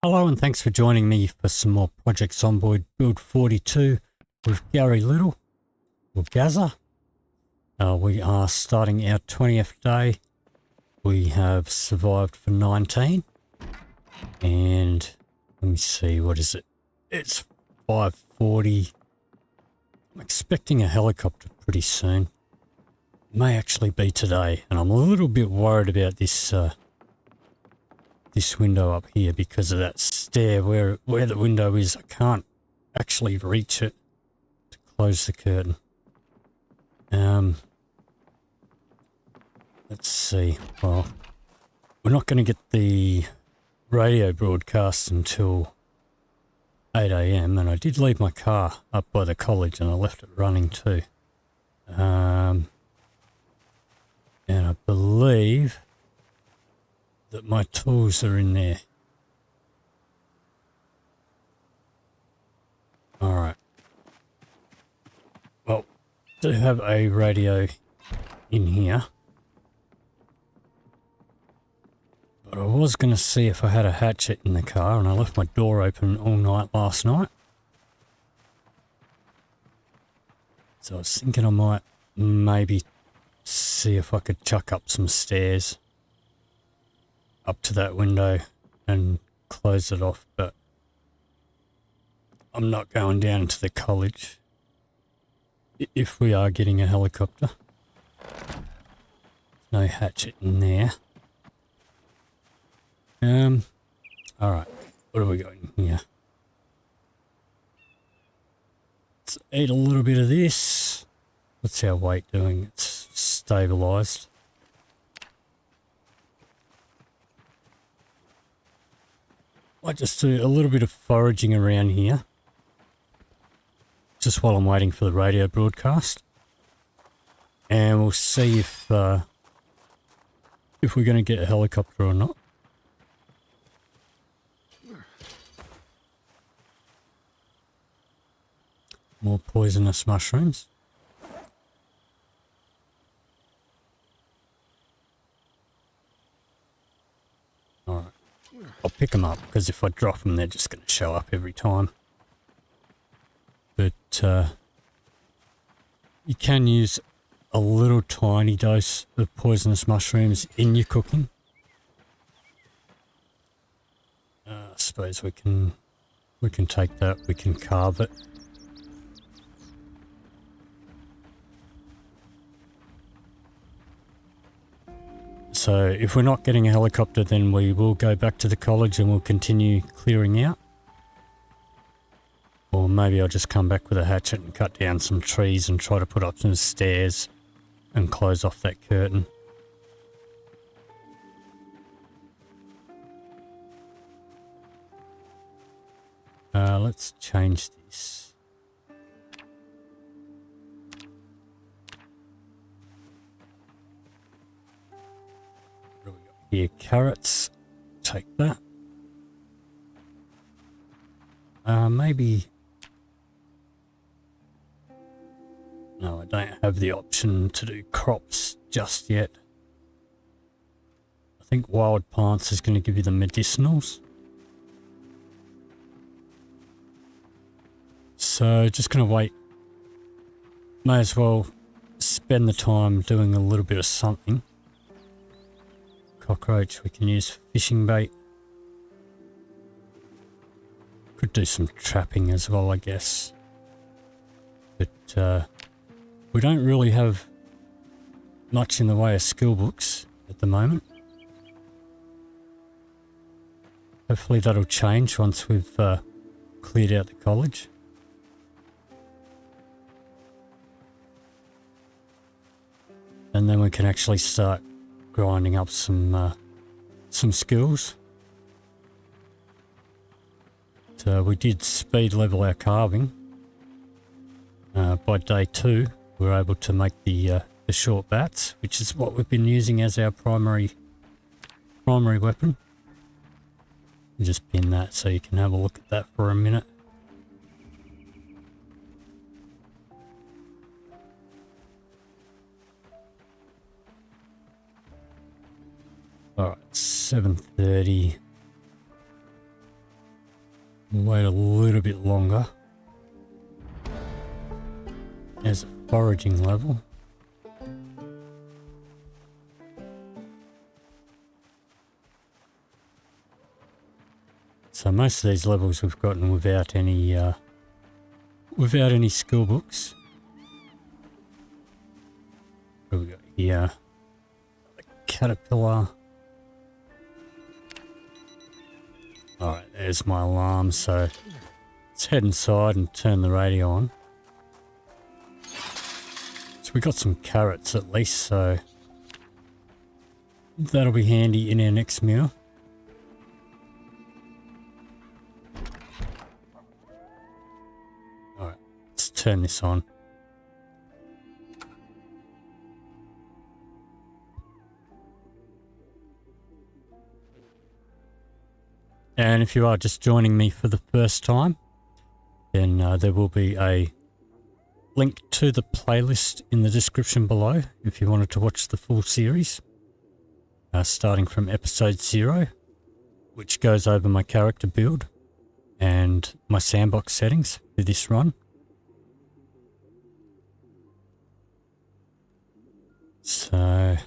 Hello and thanks for joining me for some more Project Zomboid Build 42 with Gary Little, or Gazza. We are starting our 20th day. We have survived for 19. And let me see, what is it? It's 5:40. I'm expecting a helicopter pretty soon. It may actually be today, and I'm a little bit worried about this this window up here because of that stair where the window is. I can't actually reach it to close the curtain. Let's see. Well, we're not going to get the radio broadcast until 8 AM, and I did leave my car up by the college and I left it running too. And I believe that my tools are in there. Alright. Well, do have a radio in here. But I was going to see if I had a hatchet in the car, and I left my door open all night last night. So I was thinking I might maybe see if I could chuck up some stairs up to that window and close it off, but I'm not going down to the college if we are getting a helicopter. No hatchet in there. Alright, what have we got in here? Let's eat a little bit of this. What's our weight doing? It's stabilised. I just do a little bit of foraging around here, just while I'm waiting for the radio broadcast, and we'll see if we're going to get a helicopter or not. More poisonous mushrooms. Alright. I'll pick them up, because if I drop them, they're just going to show up every time. But you can use a little tiny dose of poisonous mushrooms in your cooking. I suppose we can take that, we can carve it. So if we're not getting a helicopter, then we will go back to the college and we'll continue clearing out. Or maybe I'll just come back with a hatchet and cut down some trees and try to put up some stairs and close off that curtain. Let's change this. What do we got here? Carrots. Take that. Maybe... No, I don't have the option to do crops just yet. I think wild plants is going to give you the medicinals. So just going to wait. May as well spend the time doing a little bit of something. Cockroach we can use for fishing bait. Could do some trapping as well, I guess. But we don't really have much in the way of skill books at the moment. Hopefully that'll change once we've cleared out the college. And then we can actually start grinding up some skills. So we did speed level our carving. By day 2, we were able to make the short bats, which is what we've been using as our primary weapon. And just pin that so you can have a look at that for a minute. Alright, 7:30. We'll wait a little bit longer. There's a foraging level. So most of these levels we've gotten without any skill books. What have we got here? A caterpillar. Alright, there's my alarm, so let's head inside and turn the radio on. So we got some carrots at least, so that'll be handy in our next meal. Alright, let's turn this on. And if you are just joining me for the first time, then there will be a link to the playlist in the description below if you wanted to watch the full series, starting from episode 0, which goes over my character build and my sandbox settings for this run. So,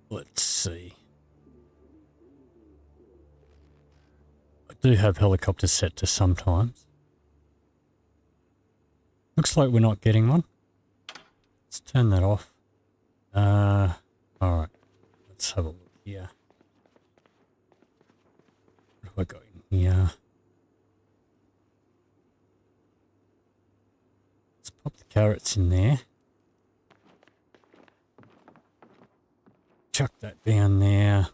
let's see. I do have helicopters set to sometimes. Looks like we're not getting one. Let's turn that off. Alright. Let's have a look here. What have I got in here? Let's pop the carrots in there. Chuck that down there.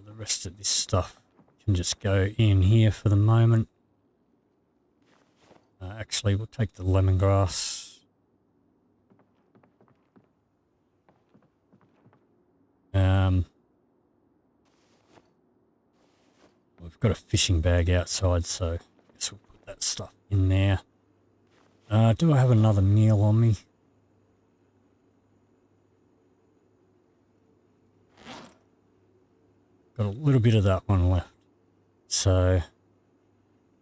The rest of this stuff can just go in here for the moment. Actually, we'll take the lemongrass. We've got a fishing bag outside, so I guess we'll put that stuff in there. Do I have another meal on me? Got a little bit of that one left. So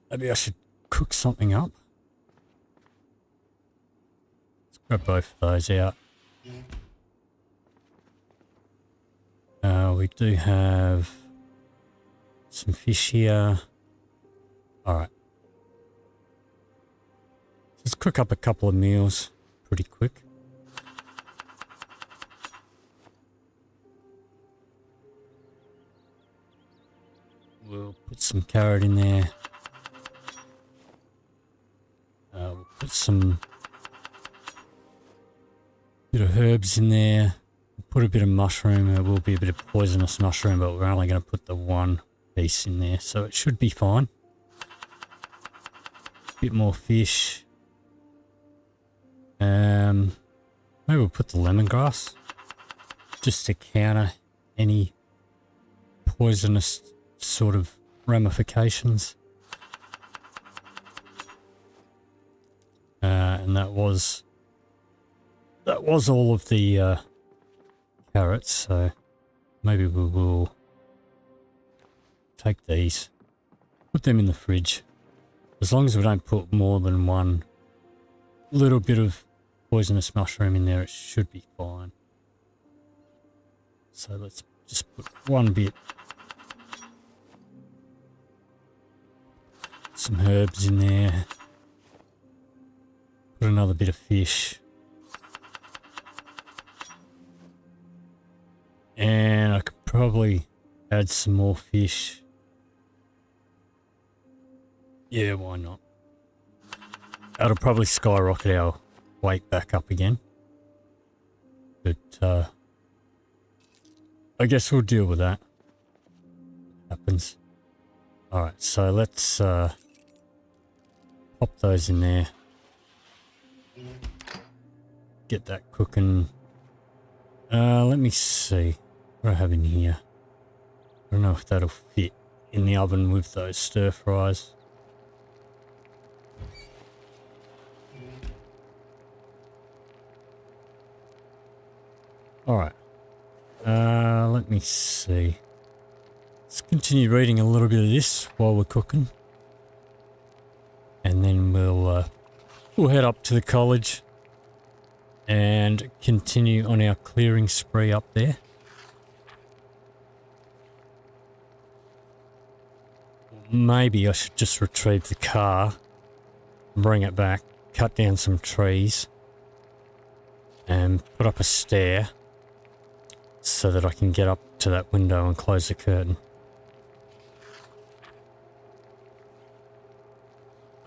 maybe I should cook something up. Let's grab both of those out. We do have some fish here. Alright. Let's cook up a couple of meals pretty quick. We'll put some carrot in there. We'll put some bit of herbs in there. We'll put a bit of mushroom. There will be a bit of poisonous mushroom, but we're only going to put the one piece in there, so it should be fine. Bit more fish. Maybe we'll put the lemongrass just to counter any poisonous sort of ramifications. And that was all of the carrots, so maybe we will take these, put them in the fridge. As long as we don't put more than one little bit of poisonous mushroom in there, it should be fine. So let's just put one bit. Some herbs in there. Put another bit of fish. And I could probably add some more fish. Yeah, why not? That'll probably skyrocket our weight back up again. But I guess we'll deal with that. Happens. Alright, so let's pop those in there. Get that cooking. Let me see what I have in here. I don't know if that'll fit in the oven with those stir fries. Alright. Let me see. Let's continue reading a little bit of this while we're cooking. And then we'll head up to the college and continue on our clearing spree up there. Maybe I should just retrieve the car, bring it back, cut down some trees, and put up a stair so that I can get up to that window and close the curtain.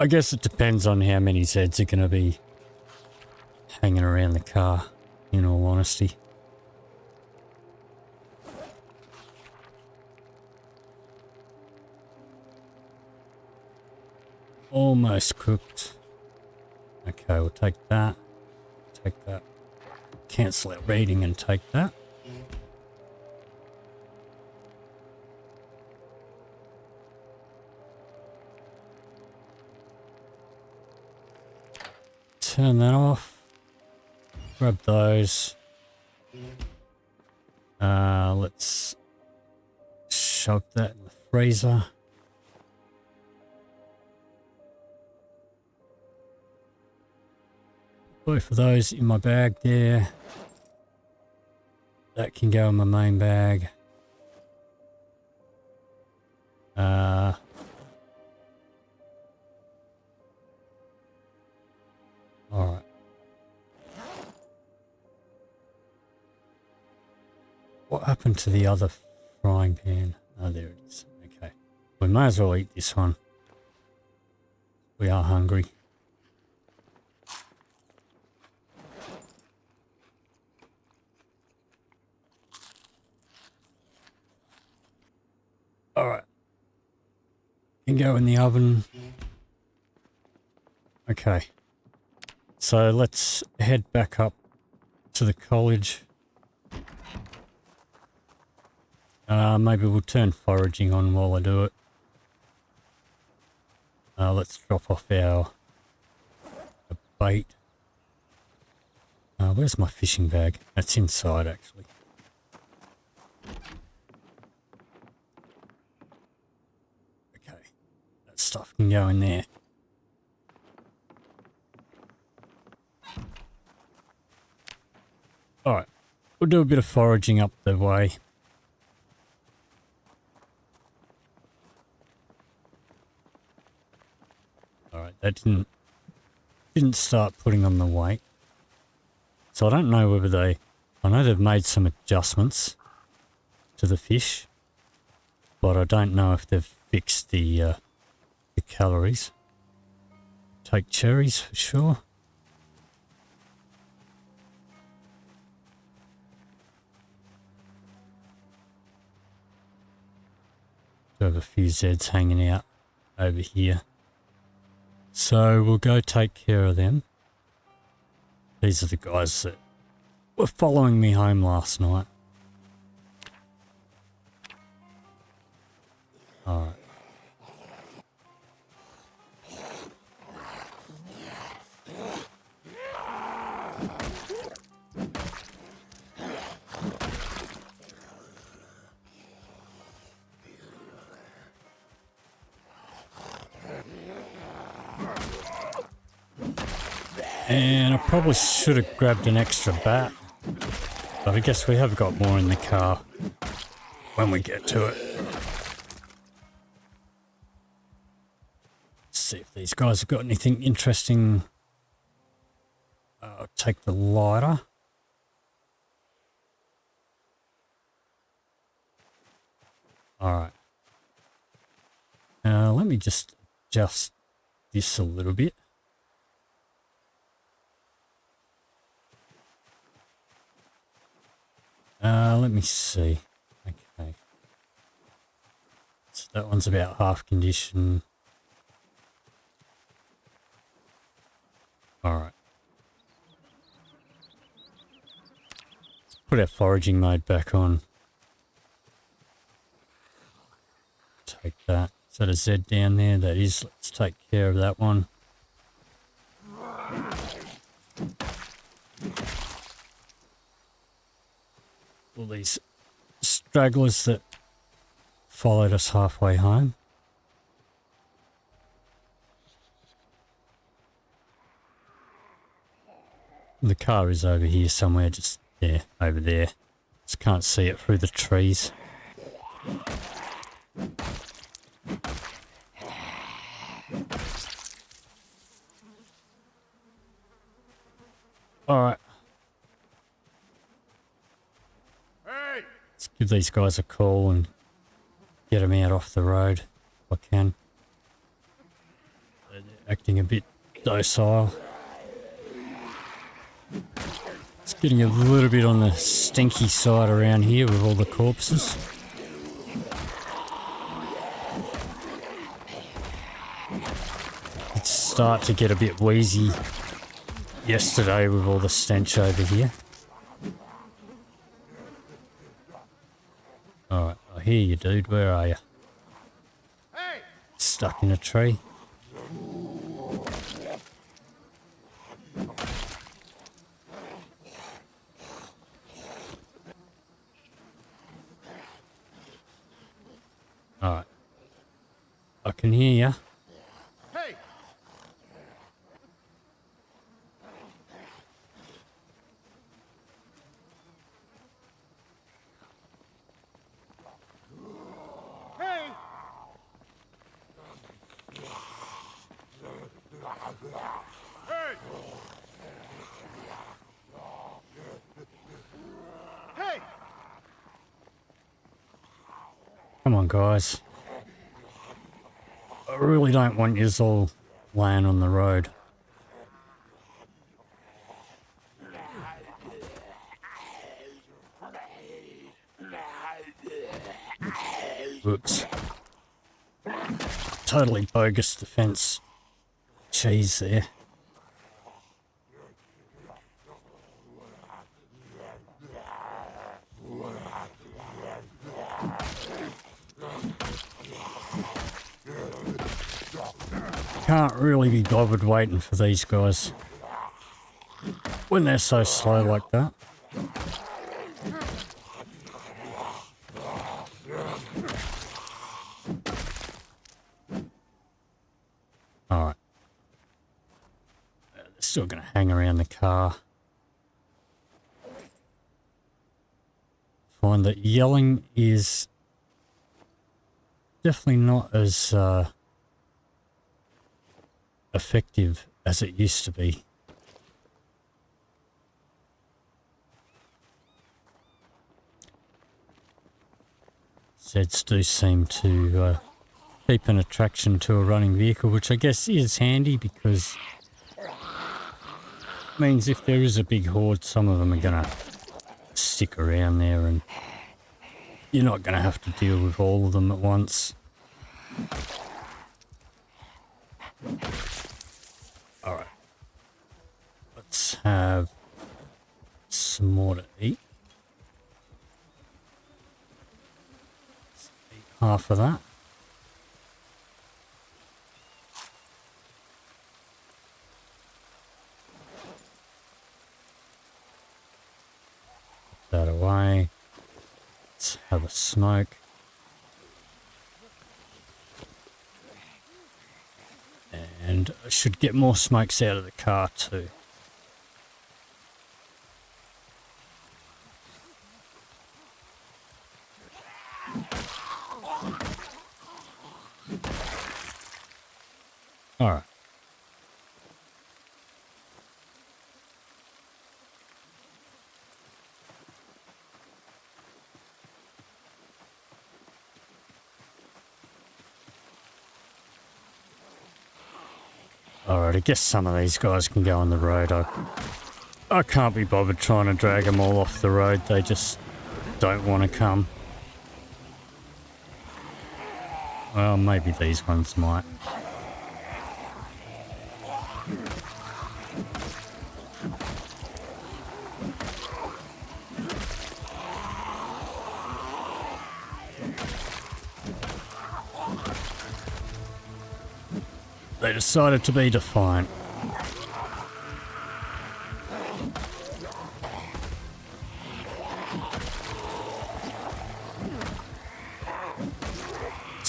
I guess it depends on how many Zeds are going to be hanging around the car, in all honesty. Almost cooked. Okay, we'll take that. Take that. Cancel our reading and take that. Turn that off. Grab those. Let's shove that in the freezer. Both of those in my bag there. That can go in my main bag. Alright. What happened to the other frying pan? Oh, there it is. Okay. We may as well eat this one. We are hungry. Alright. Can go in the oven. Okay. So let's head back up to the college. Maybe we'll turn foraging on while I do it. Let's drop off our bait. Where's my fishing bag? That's inside actually. Okay. That stuff can go in there. Alright. We'll do a bit of foraging up the way. Alright, that didn't start putting on the weight. So I don't know whether I know they've made some adjustments to the fish, but I don't know if they've fixed the calories. Take cherries for sure. Do have a few Zeds hanging out over here. So we'll go take care of them. These are the guys that were following me home last night. Alright. And I probably should have grabbed an extra bat, but I guess we have got more in the car when we get to it. Let's see if these guys have got anything interesting. I'll take the lighter. Alright. Let me just adjust this a little bit. Let me see. Okay. So that one's about half condition. Alright. Let's put our foraging mode back on. Take that. Is that a Z down there? That is. Let's take care of that one. All these stragglers that followed us halfway home. The car is over here somewhere, just there, over there. Just can't see it through the trees. Alright. Hey! Let's give these guys a call and get them out off the road if I can. They're acting a bit docile. It's getting a little bit on the stinky side around here with all the corpses. It's starting to get a bit wheezy yesterday with all the stench over here. Alright, I hear you, dude. Where are you? Hey! Stuck in a tree. Alright. I can hear you. Hey! Hey! Hey! Hey! Come on, guys. I really don't want yous all laying on the road. Whoops. Totally bogus defense cheese there. Can't really be bothered waiting for these guys when they're so slow like that. Alright. They're still going to hang around the car. Find that yelling is definitely not as effective as it used to be. Zeds do seem to keep an attraction to a running vehicle, which I guess is handy because it means if there is a big horde, some of them are going to stick around there and you're not going to have to deal with all of them at once. Alright. Let's have some more to eat. Let's eat half of that. Put that away. Let's have a smoke. And I should get more smokes out of the car too. Alright. Alright, I guess some of these guys can go on the road. I can't be bothered trying to drag them all off the road. They just don't want to come. Well, maybe these ones might. They decided to be defiant.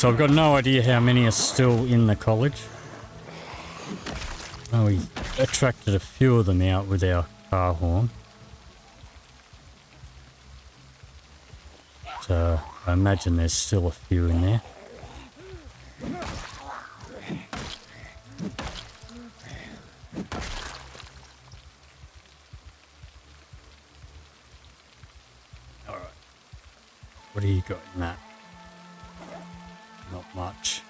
So I've got no idea how many are still in the college. Oh, we attracted a few of them out with our car horn. So I imagine there's still a few in there. Alright. What do you got in that? Not much.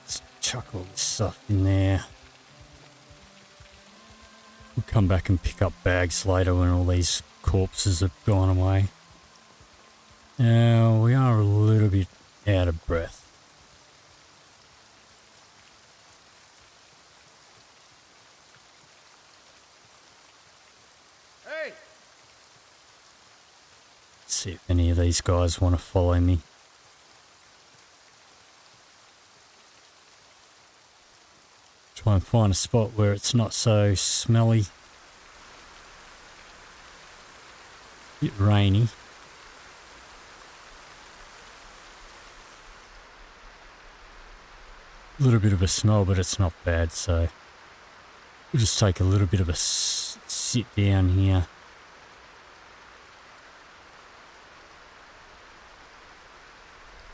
Let's chuck all this stuff in there. We'll come back and pick up bags later when all these corpses have gone away. Now, we are a little bit out of breath. Hey! Let's see if any of these guys want to follow me. Try and find a spot where it's not so smelly. A bit rainy. A little bit of a smell, but it's not bad, so we'll just take a little bit of a sit down here.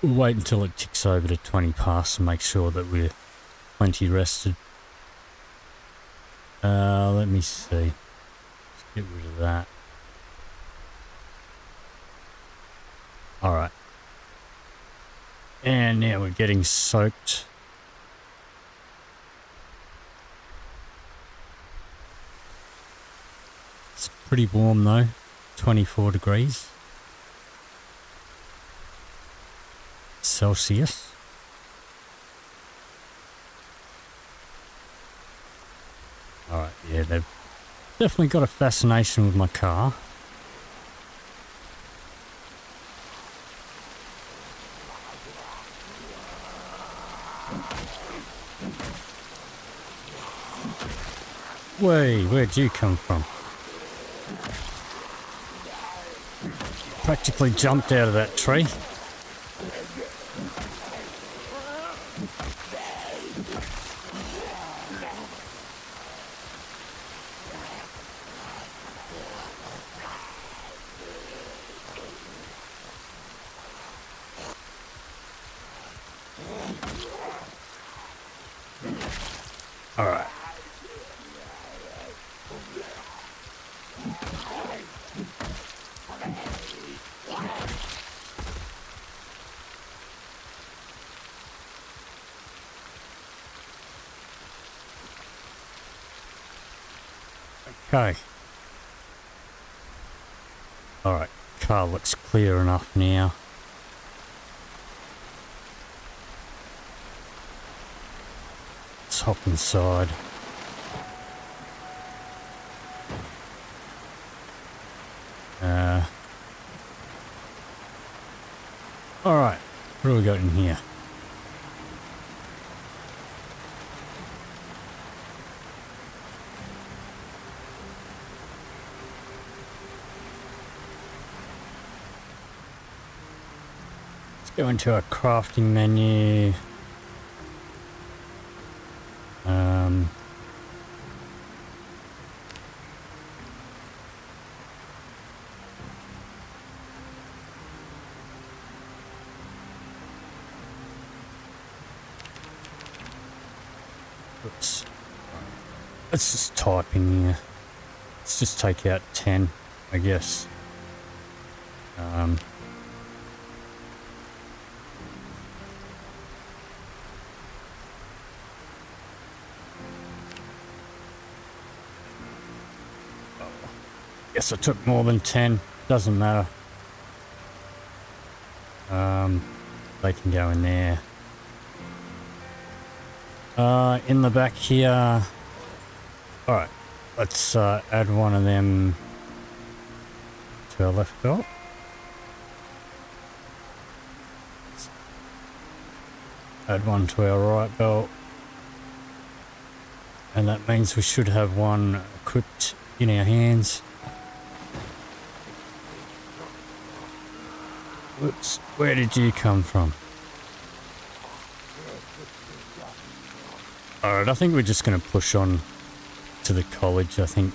We'll wait until it ticks over to 20 past and make sure that we're plenty rested. Let me see. Let's get rid of that. Alright. And now we're getting soaked. It's pretty warm though. 24 degrees Celsius. Alright, yeah, they've definitely got a fascination with my car. Wait, where'd you come from? Practically jumped out of that tree. All right. Okay. All right. Car looks clear enough now. Let's hop inside. All right. What do we got in here? Go into our crafting menu. Oops. Let's just type in here. Let's just take out 10, I guess. Guess I took more than 10. Doesn't matter. They can go in there. In the back here. Alright. Let's add one of them to our left belt. Add one to our right belt. And that means we should have one equipped in our hands. Whoops, where did you come from? Alright, I think we're just going to push on to the college, I think,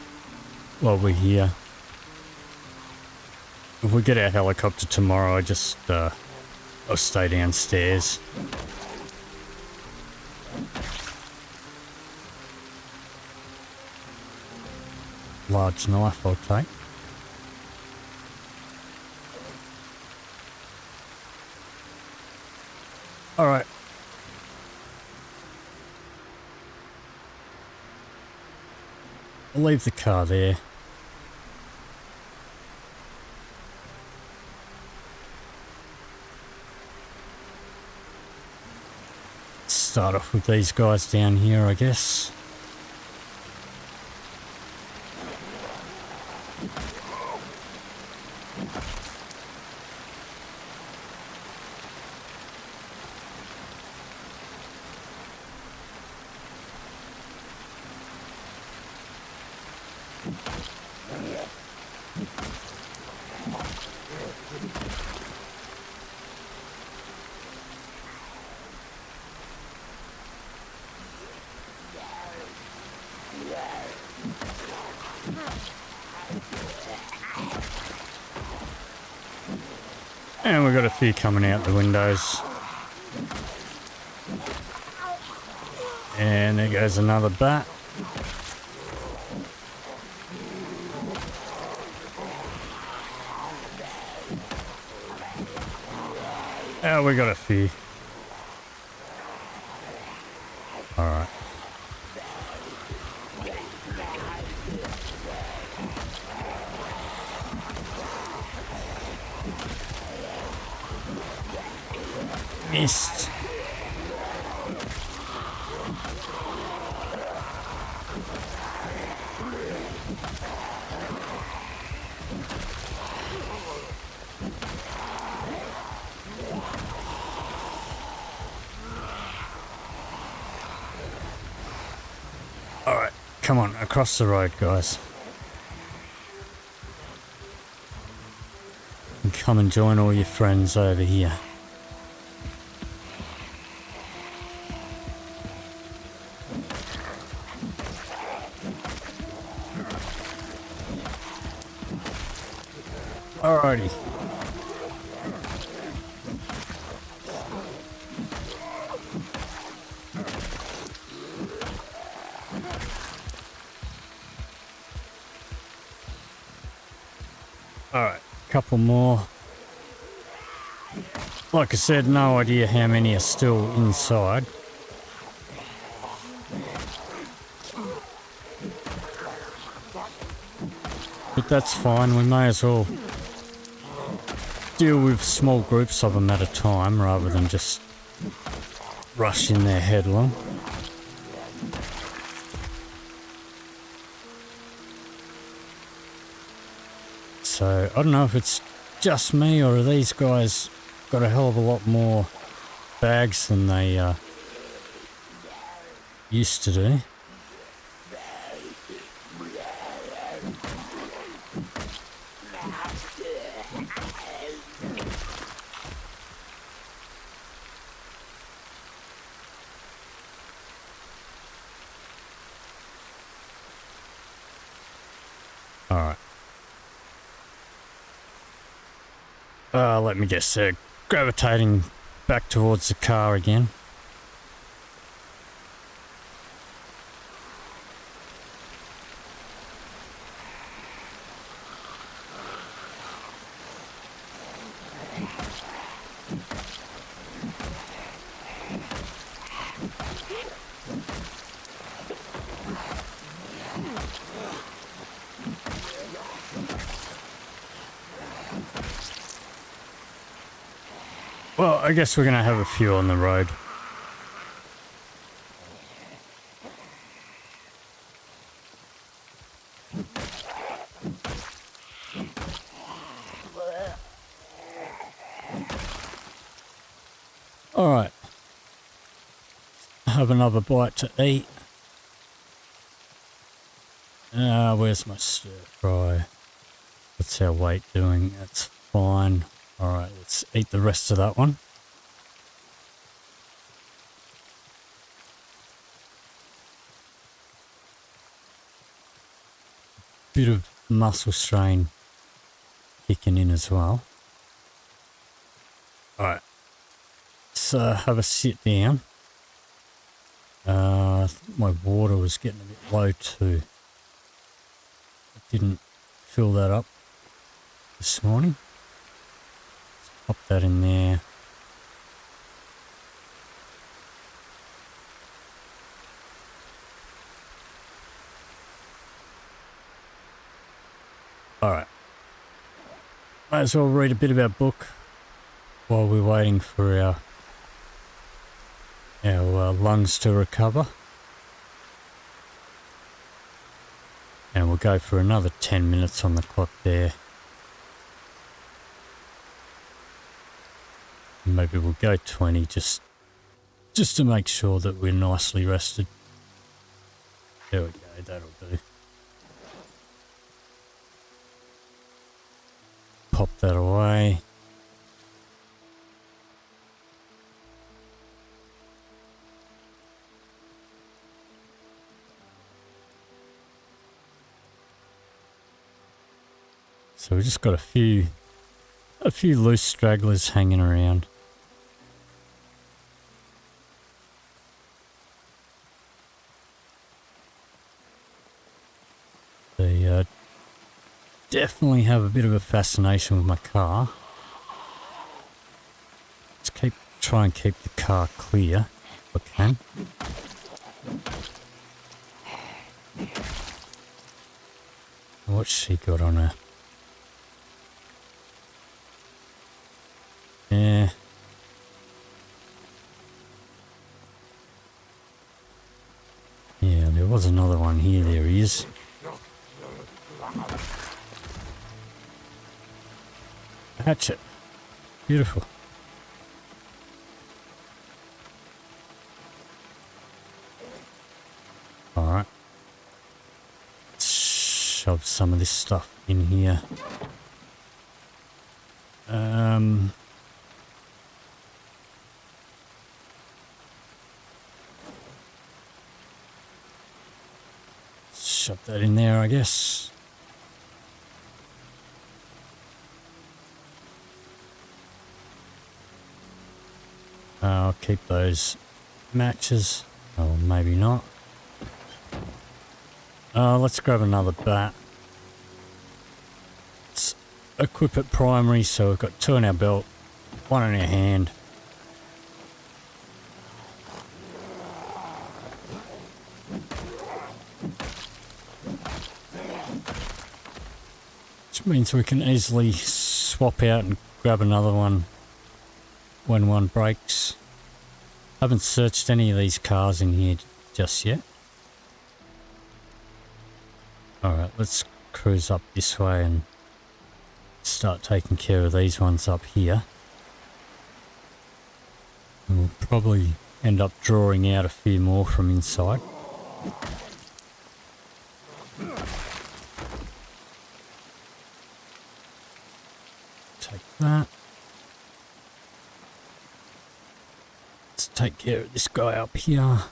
while we're here. If we get our helicopter tomorrow, I'll stay downstairs. Large knife I'll take. Alright. I'll leave the car there. Start off with these guys down here, I guess. And we've got a few coming out the windows. And there goes another bat. Oh, we got a few. Alright. Missed. Alright, come on, across the road, guys. And come and join all your friends over here. Alrighty. Alright, couple more. Like I said, no idea how many are still inside. But that's fine, we may as well deal with small groups of them at a time rather than just rush in there headlong. So I don't know if it's just me or these guys got a hell of a lot more bags than they used to do. Alright. Let me guess, they're gravitating back towards the car again. Well, I guess we're going to have a few on the road. All right. Have another bite to eat. Where's my stir fry? What's our weight doing? That's fine. Alright, let's eat the rest of that one. Bit of muscle strain kicking in as well. Alright, let's have a sit down. I think my water was getting a bit low too. I didn't fill that up this morning. Let's pop that in there. Alright. Might as well read a bit of our book while we're waiting for our lungs to recover. And we'll go for another 10 minutes on the clock there. Maybe we'll go 20 just to make sure that we're nicely rested. There we go, that'll do. Pop that away. So we just got a few loose stragglers hanging around. They definitely have a bit of a fascination with my car. Let's try and keep the car clear if I can. What's she got on her? Yeah. Yeah, there was another one here. There he is. Hatchet. Beautiful. Alright. Let's shove some of this stuff in here. Shove that in there, I guess. I'll keep those matches. Oh, maybe not. Let's grab another bat. Let's equip it primary, so we've got 2 in our belt, 1 in our hand. Which means we can easily swap out and grab another one when one breaks. Haven't searched any of these cars in here just yet. Alright, let's cruise up this way and start taking care of these ones up here. And we'll probably end up drawing out a few more from inside. Take that. Let's take care of this guy up here.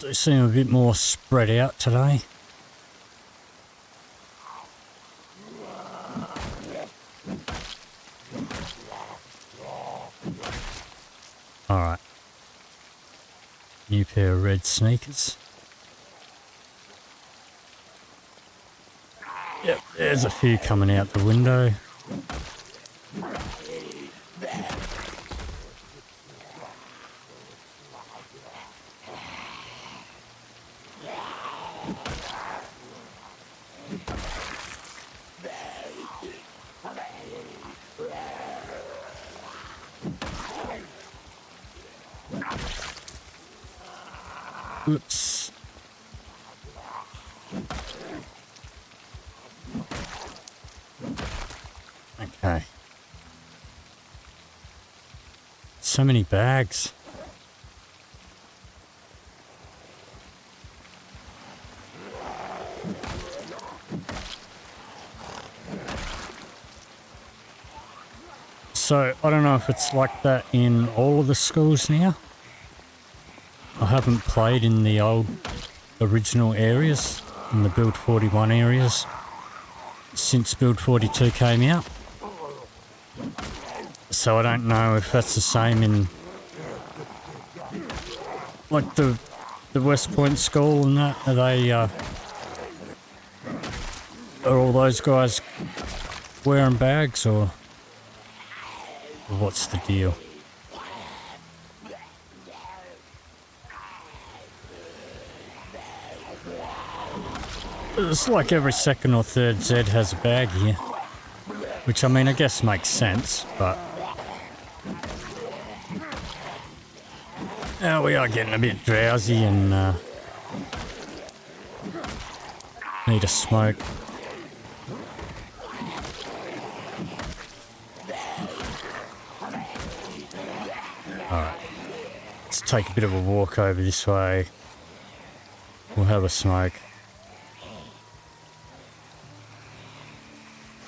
They seem a bit more spread out today. Alright. New pair of red sneakers. Yep, there's a few coming out the window. Oops. Okay. So many bags. So, I don't know if it's like that in all of the schools now. I haven't played in the old original areas, in the Build 41 areas, since Build 42 came out. So I don't know if that's the same in like the West Point school and that. Are they are all those guys wearing bags or what's the deal? It's like every second or third Zed has a bag here, which I mean I guess makes sense, but we are getting a bit drowsy and need a smoke. Alright, let's take a bit of a walk over this way. We'll have a smoke.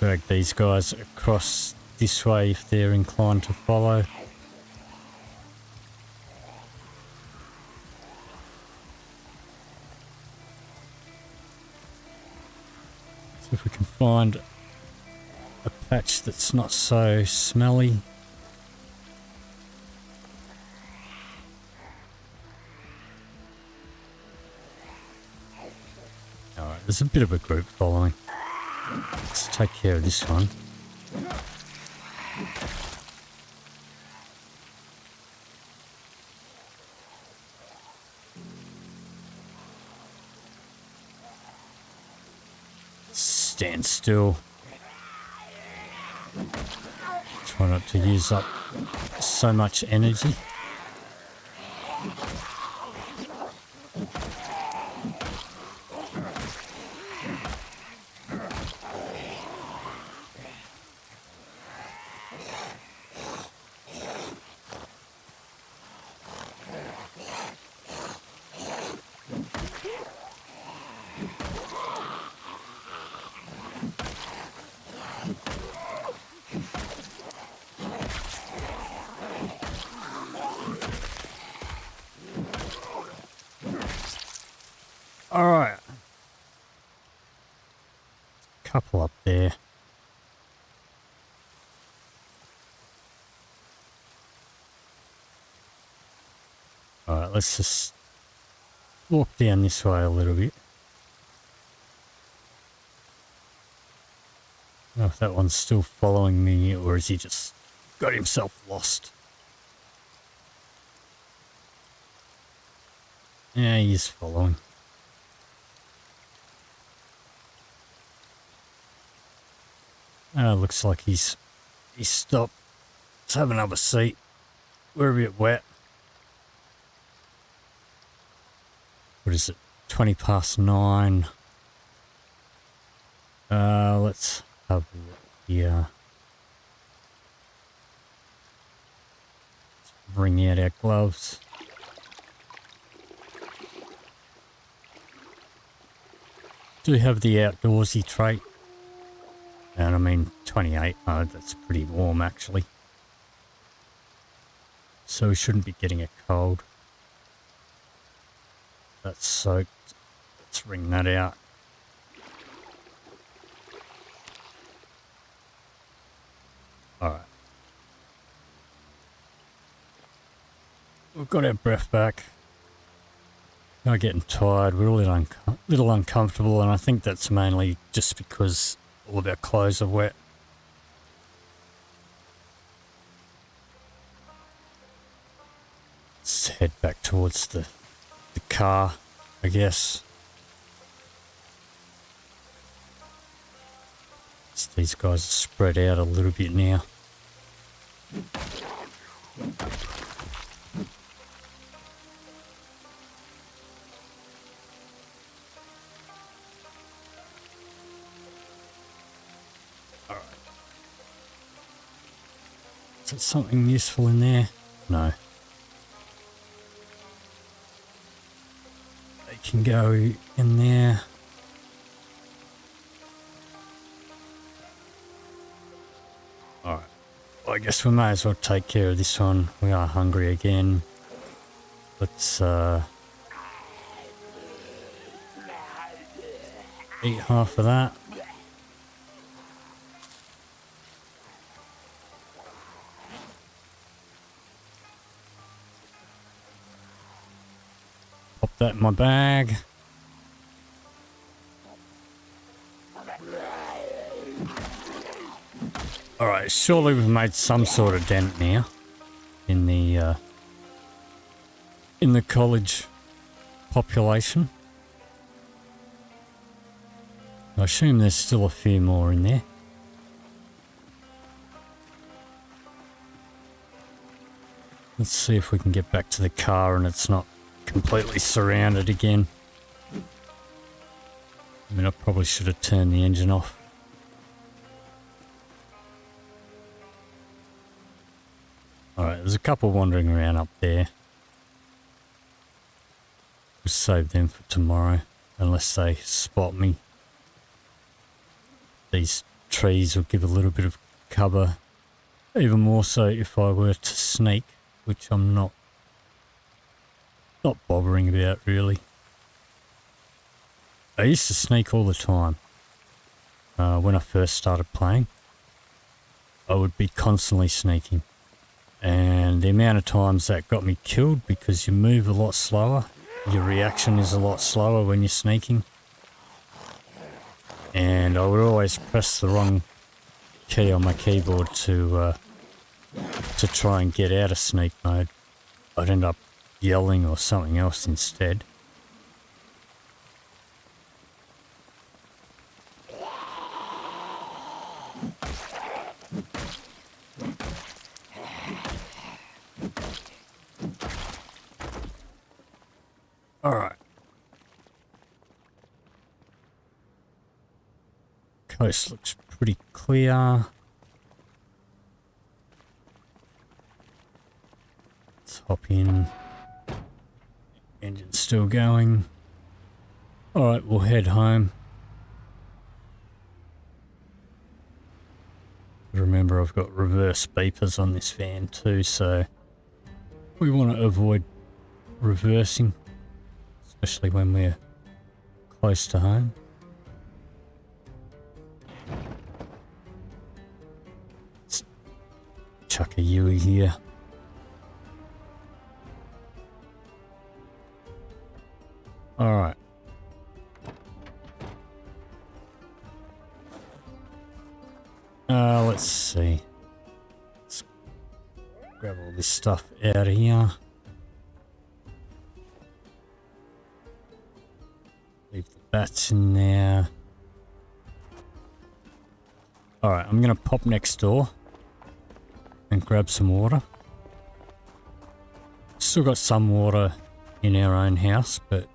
Drag these guys across this way if they're inclined to follow. See if we can find a patch that's not so smelly. Alright, there's a bit of a group following. Let's take care of this one. Stand still. Try not to use up so much energy. Alright. Couple up there. Alright, let's just walk down this way a little bit. I don't know if that one's still following me or has he just got himself lost. Yeah, he's following. Looks like he's stopped. Let's have another seat. We're a bit wet. What is it? 20 past 9. Let's have a look here. Let's bring out our gloves. Do have the outdoorsy trait. And I mean, 28, that's pretty warm actually. So we shouldn't be getting a cold. That's soaked. Let's wring that out. Alright. We've got our breath back. We're getting tired. We're a little uncomfortable, and I think that's mainly just because all of our clothes are wet. Let's head back towards the car, I guess. These guys are spread out a little bit now. Is there something useful in there? No. They can go in there. Alright. Well, I guess we may as well take care of this one. We are hungry again. Let's eat half of that. Pop that in my bag. Alright, surely we've made some sort of dent now in the college population. I assume there's still a few more in there. Let's see if we can get back to the car and it's not completely surrounded again. I mean, I probably should have turned the engine off. Alright, there's a couple wandering around up there. We'll save them for tomorrow, unless they spot me. These trees will give a little bit of cover, even more so if I were to sneak, which I'm not bothering about really. I used to sneak all the time. When I first started playing, I would be constantly sneaking. And the amount of times that got me killed because you move a lot slower. Your reaction is a lot slower when you're sneaking. And I would always press the wrong key on my keyboard to try and get out of sneak mode. I'd end up yelling or something else instead. Alright. Coast looks pretty clear. Let's hop in. Engine's still going. Alright, we'll head home. Remember, I've got reverse beepers on this van too, so we want to avoid reversing, especially when we're close to home. Let's chuck a Yui here. Alright. Let's see. Let's grab all this stuff out of here. Leave the bats in there. Alright, I'm gonna pop next door and grab some water. Still got some water in our own house, but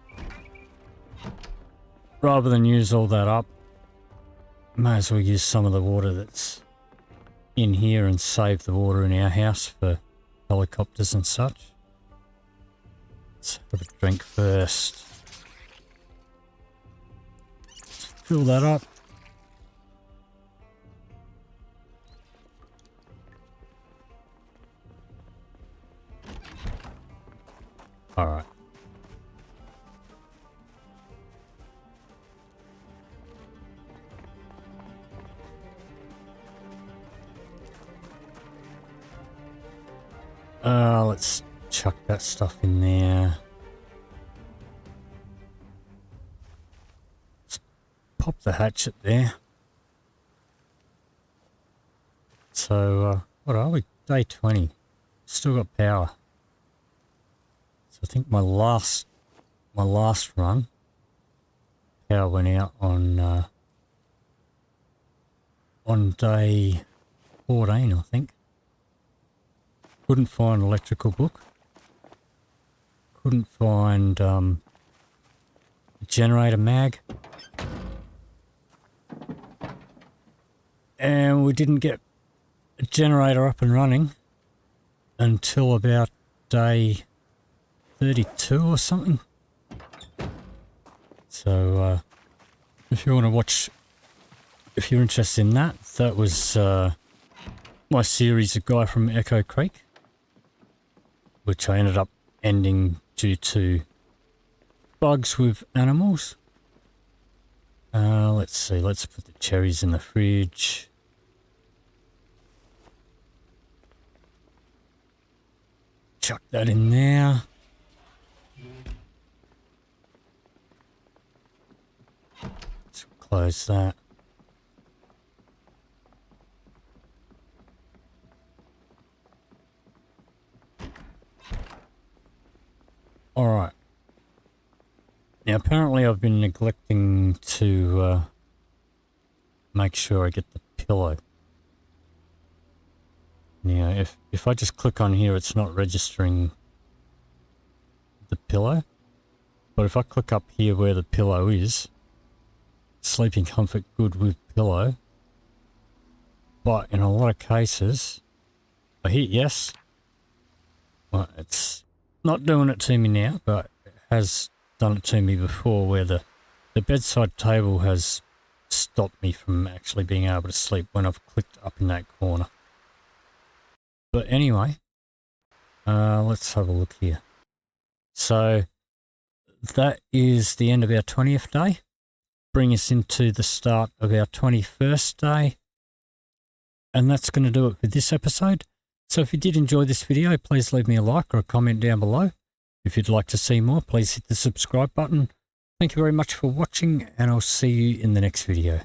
rather than use all that up, may as well use some of the water that's in here and save the water in our house for helicopters and such. Let's have a drink first. Let's fill that up. All right. Let's chuck that stuff in there. Let's pop the hatchet there. So, what are we? Day 20. Still got power. So I think my last run, power went out on day 14, I think. Couldn't find electrical book. Couldn't find generator mag. And we didn't get a generator up and running until about day 32 or something. So if you want to watch, if you're interested in that, that was my series, A Guy from Echo Creek, which I ended up ending due to bugs with animals. Let's see, let's put the cherries in the fridge. Chuck that in there. Let's close that. Alright. Now apparently I've been neglecting to make sure I get the pillow. Now if I just click on here, it's not registering the pillow. But if I click up here where the pillow is, sleeping comfort good with pillow. But in a lot of cases, I hit yes. Well, it's not doing it to me now, but it has done it to me before, where the bedside table has stopped me from actually being able to sleep when I've clicked up in that corner. But anyway, let's have a look here. So that is the end of our 20th day. Bring us into the start of our 21st day. And that's going to do it for this episode. So if you did enjoy this video, please leave me a like or a comment down below. If you'd like to see more, please hit the subscribe button. Thank you very much for watching, and I'll see you in the next video.